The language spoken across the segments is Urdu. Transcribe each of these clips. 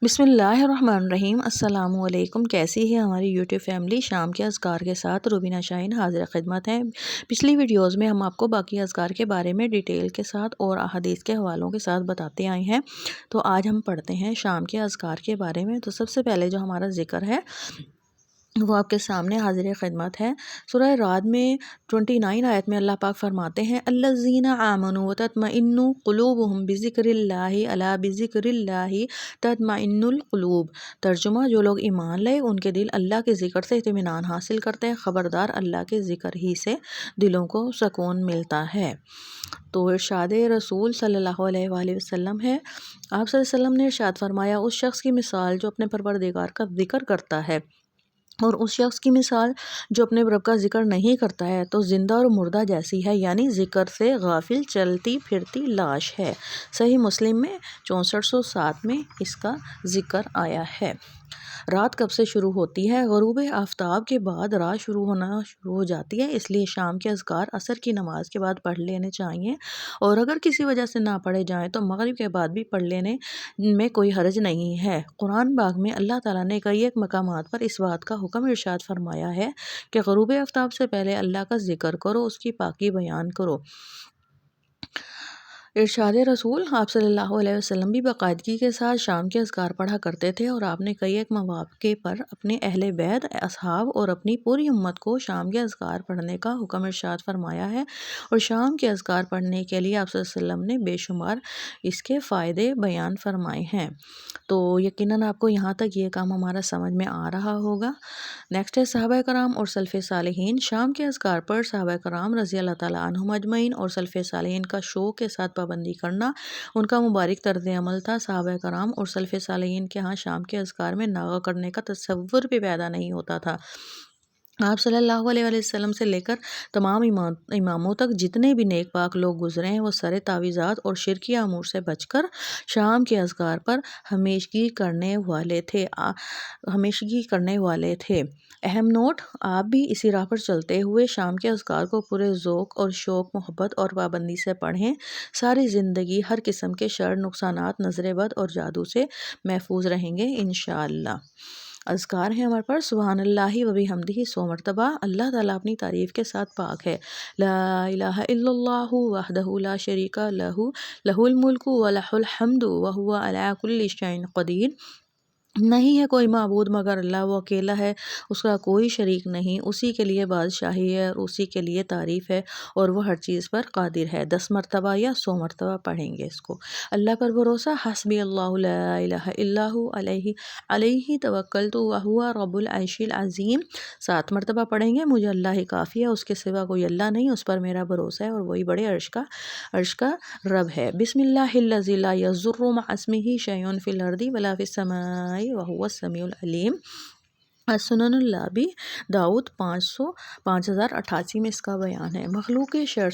بسم اللہ الرحمن الرحیم۔ السلام علیکم۔ کیسی ہے ہماری یوٹیوب فیملی؟ شام کے اذکار کے ساتھ روبینہ شاہین حاضر خدمت ہیں۔ پچھلی ویڈیوز میں ہم آپ کو باقی اذکار کے بارے میں ڈیٹیل کے ساتھ اور احادیث کے حوالوں کے ساتھ بتاتے آئے ہیں، تو آج ہم پڑھتے ہیں شام کے اذکار کے بارے میں۔ تو سب سے پہلے جو ہمارا ذکر ہے وہ آپ کے سامنے حاضر خدمت ہے۔ سورہ رعد میں 29 آیت میں اللہ پاک فرماتے ہیں الذین آمنوا وتطمئن قلوبہم بذکر اللہ الا بذکر اللہ تطمئن القلوب۔ ترجمہ، جو لوگ ایمان لائے ان کے دل اللہ کے ذکر سے اطمینان حاصل کرتے ہیں، خبردار اللہ کے ذکر ہی سے دلوں کو سکون ملتا ہے۔ تو ارشاد رسول صلی اللہ علیہ وآلہ وسلم ہے، آپ صلی اللہ علیہ وسلم نے ارشاد فرمایا، اس شخص کی مثال جو اپنے پروردگار کا ذکر کرتا ہے اور اس شخص کی مثال جو اپنے رب کا ذکر نہیں کرتا ہے تو زندہ اور مردہ جیسی ہے، یعنی ذکر سے غافل چلتی پھرتی لاش ہے۔ صحیح مسلم میں 6407 میں اس کا ذکر آیا ہے۔ رات کب سے شروع ہوتی ہے؟ غروب آفتاب کے بعد رات شروع ہو جاتی ہے، اس لیے شام کے اذکار عصر کی نماز کے بعد پڑھ لینے چاہیے، اور اگر کسی وجہ سے نہ پڑھے جائیں تو مغرب کے بعد بھی پڑھ لینے میں کوئی حرج نہیں ہے۔ قرآن پاک میں اللہ تعالیٰ نے کئی ایک مقامات پر اس بات کا حکم ارشاد فرمایا ہے کہ غروب آفتاب سے پہلے اللہ کا ذکر کرو، اس کی پاکی بیان کرو۔ ارشاد رسول، آپ صلی اللہ علیہ وسلم بھی باقاعدگی کے ساتھ شام کے اذکار پڑھا کرتے تھے، اور آپ نے کئی ایک مواقع پر اپنے اہل بیت، اصحاب اور اپنی پوری امت کو شام کے اذکار پڑھنے کا حکم ارشاد فرمایا ہے، اور شام کے اذکار پڑھنے کے لیے آپ صلی اللہ علیہ وسلم نے بے شمار اس کے فائدے بیان فرمائے ہیں۔ تو یقیناً آپ کو یہاں تک یہ کام ہمارا سمجھ میں آ رہا ہوگا۔ نیکسٹ ہے صحابہ کرام اور سلف صالحین۔ شام کے اذکار پر صحابہ کرام رضی اللہ تعالیٰ عنہم اجمعین اور سلف صالحین کا شوق کے ساتھ پابندی کرنا ان کا مبارک طرز عمل تھا۔ صحابہ کرام اور سلف صالحین کے ہاں شام کے اذکار میں ناغہ کرنے کا تصور بھی پیدا نہیں ہوتا تھا۔ آپ صلی اللہ علیہ وسلم سے لے کر تمام اماموں تک جتنے بھی نیک پاک لوگ گزرے ہیں، وہ سارے تعویذات اور شرکی امور سے بچ کر شام کے اذکار پر ہمیشگی کرنے والے تھے۔ اہم نوٹ، آپ بھی اسی راہ پر چلتے ہوئے شام کے اذکار کو پورے ذوق اور شوق، محبت اور پابندی سے پڑھیں۔ ساری زندگی ہر قسم کے شر، نقصانات، نظر بد اور جادو سے محفوظ رہیں گے انشاءاللہ۔ اذکار ہیں ہمارے پاس، سبحان اللہ و بحمدہ 100 مرتبہ۔ اللہ تعالیٰ اپنی تعریف کے ساتھ پاک ہے۔ لا الہ الا اللہ وحدہ لا شریک لہ، لہ الملک و لہ الحمد وہو علی کل شیء قدیر۔ نہیں ہے کوئی معبود مگر اللہ، وہ اکیلا ہے، اس کا کوئی شریک نہیں، اسی کے لیے بادشاہی ہے اور اسی کے لیے تعریف ہے، اور وہ ہر چیز پر قادر ہے۔ 10 مرتبہ یا 100 مرتبہ پڑھیں گے اس کو۔ اللہ پر بھروسہ، حسبی اللہ لا الہ الا ہو علیہ توکلت وہو رب العرش العظیم۔ 7 مرتبہ پڑھیں گے۔ مجھے اللہ ہی کافی ہے، اس کے سوا کوئی اللہ نہیں، اس پر میرا بھروسہ ہے اور وہی بڑے عرش کا رب ہے۔ بسم اللہ الذی لا یضر مع اسمہ شیء فی الارض ولا فی السماء وہو السمیع العلیم۔ سنن النبی داؤد 5088 میں اس کا بیان ہے۔ مخلوق کے شر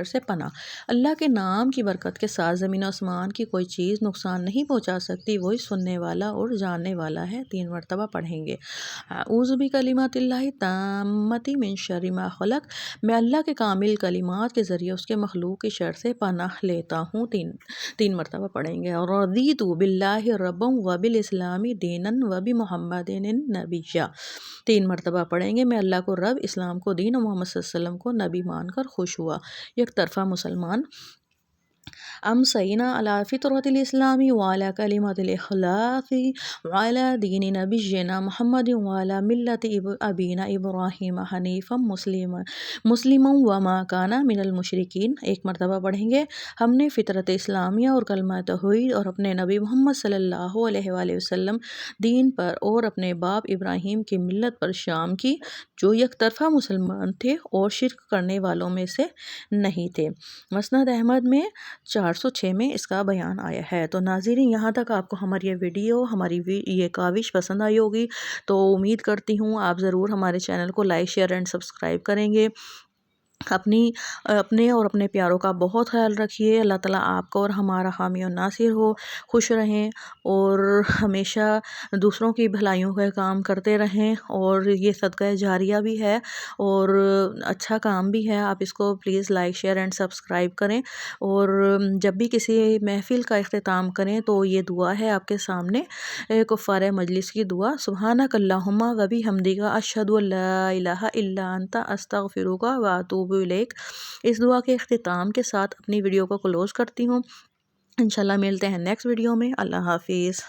سے پناہ۔ اللہ کے نام کی برکت کے ساتھ زمین و آسمان کی کوئی چیز نقصان نہیں پہنچا سکتی، وہی سننے والا اور جاننے والا ہے۔ 3 مرتبہ پڑھیں گے۔ اعوذ بکلمات اللہ التامۃ من شر ما خلق۔ میں اللہ کے کامل کلمات کے ذریعے اس کے مخلوق کی شر سے پناہ لیتا ہوں۔ 3 مرتبہ پڑھیں گے۔ اور رضیت باللہ ربا وبالاسلام دینا وبمحمد نبیا۔ 3 مرتبہ پڑھیں گے۔ میں اللہ کو رب، اسلام کو دین اور محمد صلی اللہ علیہ وسلم کو نبی مان کر خوش ہوا۔ یک طرفہ مسلمان امسینا علی فطرۃ الاسلام وعلی کلمۃ الاخلاص وعلی دین نبینا محمد وعلی ملت ابینا ابراہیم حنیفا مسلما وما کان من المشرکین۔ 1 مرتبہ پڑھیں گے۔ ہم نے فطرت اسلامیہ اور کلمہ توحید اور اپنے نبی محمد صلی اللہ علیہ وآلہ وسلم دین پر اور اپنے باپ ابراہیم کی ملت پر شام کی، جو یک طرفہ مسلمان تھے اور شرک کرنے والوں میں سے نہیں تھے۔ مسند احمد میں 406 میں اس کا بیان آیا ہے۔ تو ناظرین، یہاں تک آپ کو ہماری یہ ویڈیو، ہماری یہ کاوش پسند آئی ہوگی، تو امید کرتی ہوں آپ ضرور ہمارے چینل کو لائک، شیئر اینڈ سبسکرائب کریں گے۔ اپنے اور اپنے پیاروں کا بہت خیال رکھیے۔ اللہ تعالیٰ آپ کو اور ہمارا حامی و ناصر ہو، خوش رہیں اور ہمیشہ دوسروں کی بھلائیوں کا کام کرتے رہیں، اور یہ صدقہ جاریہ بھی ہے اور اچھا کام بھی ہے۔ آپ اس کو please like share and subscribe کریں، اور جب بھی کسی محفل کا اختتام کریں تو یہ دعا ہے آپ کے سامنے، کفارہ مجلس کی دعا: سبحانک اللہم و بحمدک اشہد ان لا الہ الا انت استغفرک و اتوب الیک۔ اس دعا کے اختتام کے ساتھ اپنی ویڈیو کو کلوز کرتی ہوں۔ انشاءاللہ ملتے ہیں نیکسٹ ویڈیو میں۔ اللہ حافظ۔